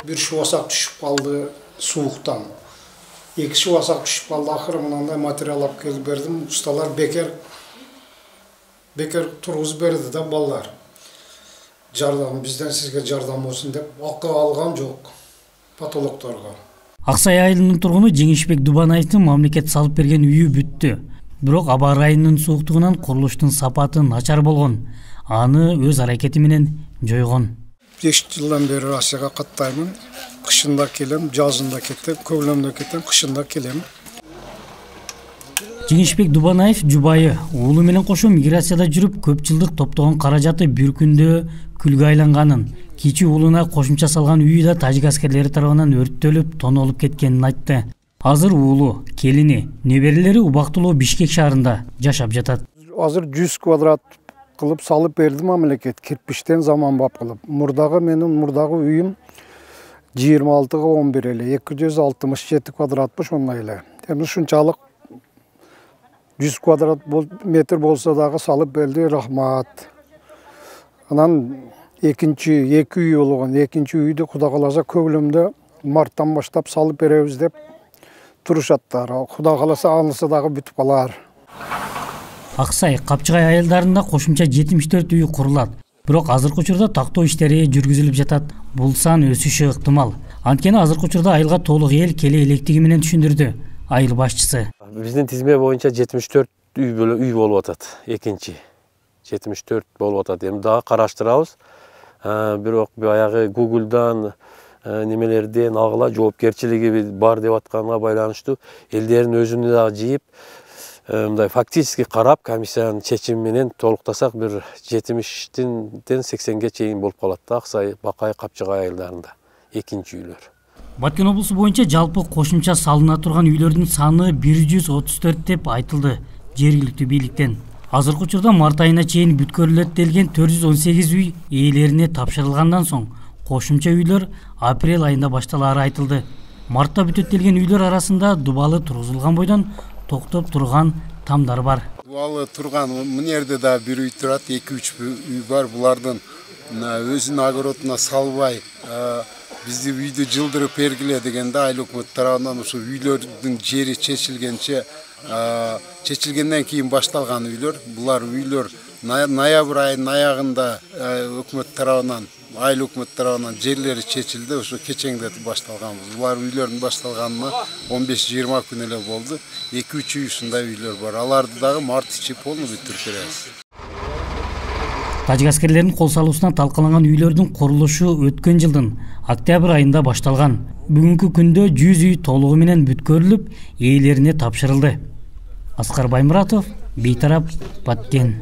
Bir şuvasaq düşüp kaldı soğuktan. İki şuvasaq düşüp kaldı. Ahırı mınандай material alıp gelip berdim. Ustalar bekar turğuz berdi de ballar. Jardam, bizden sizge jardam olsun dep akı algan жоқ patologlarga. Аксай айылынын тургуну Жеңишбек Дубанаевдин мамлекет салып берген үйү бүттү. Бирок аба ырайынын сууктугунан курулуштун сапаты начар болгон. Аны өз аракети менен жойгон. 5 жылдан бeri Россияга каттаймын. Кышында келем, жазында кетем, көктөмдө кетем, кышында келем. Жеңишбек Дубанаев жубайы уулу менен кошо миграцияда жүрүп көп жылдык топтогон каражаты бир күндө күлгө айланганын, кичи уулуна кошумча салган үйү да тажик аскерлери тарабынан өрттөлүп, тонолуп кеткенин айтты. Азыр уулу, келини, неберелери убактылуу Бишкек шаарында жашап жатат. Азыр 100 квадрат кылып салып берди мамлекет, кирпичтен заманбап кылып. Менин мурдагы үйүм 26-га 11 эле, 267 квадратпыш ондай эле. Эми ушунчалык 100 квадрат метр болса дагы салып берди, рахмат. Анан экинчи үй болгон, экинчи үйдү Куда кааласа көктөмдө марттан баштап салып беребиз деп турушаттар. Куда кааласа анысы дагы бүтүп калар. Аксай, Капчыгай айылдарында кошумча 74 үй курулат. Бирок азыркы учурда тактоо иштери жүргүзүлүп жатат. Бул сан өсүшү ыктымал. Анткени азыркы учурда айылга толук эл келе электиги менен түшүндүрдү айыл башчысы. Биздин тизме боюнча 74 үй болуп атат. Экинчи 74 болуп атат. Эми дагы караштырабыз. Бирок баягы Google'дан немелерден агыла жоопкерчилиги бар деп атканга байланыштуу элдердин өзүнү дагы жыйып, мындай фактически карап, комиссиянын чечими менен толуктасак бир 70-тен 80ге чейин болуп калат да Аксай, Бакай, Капчыгай айылдарында экинчи үйлөр. Баткен облусу боюнча жалпы кошумча салына турган үйлөрдүн саны 134 деп айтылды жергиликтүү бийликтен. Азыркы учурда март айына чейин бүткөрүлөт делген 418 үй ээлерине тапшырылгандан соң кошумча үйлөр апрель айында башталары айтылды. Мартта бүтөт делген үйлөр арасында дубалы тургузулган бойдон токтоп турган тамдар бар. Дубалы турган мынерде да бир үй турат, 2-3 үй бар. Булардын өзүнүн огородуна салбай бизди үйдү жылдырып бергиле дегенде айыл өкмөт тарабынан ушу үйлөрдүн жери чечилгенден кийин башталган үйлөр. Булар үйлөр ноябрь айынын аягында өкмөт тарабынан, айыл өкмөт тарабынан жерлери чечилди, ошо кечеңдетип башталганбыз. Булар үйлөрдүн башталганына 15-20 күн эле болду. 2-3 үй ушундай үйлөр бар. Аларды дагы март ичи полный бүтүрүп беребиз. Тажик аскерлеринин кол салуусунан талкаланган үйлөрдүн курулушу өткөн жылдын октябрь айында башталган. Бүгүнкү күндө 100 үй толугу менен бүткөрүлүп, ээлерине тапшырылды. Аскар Баймуратов, Бейтарап, Баткен.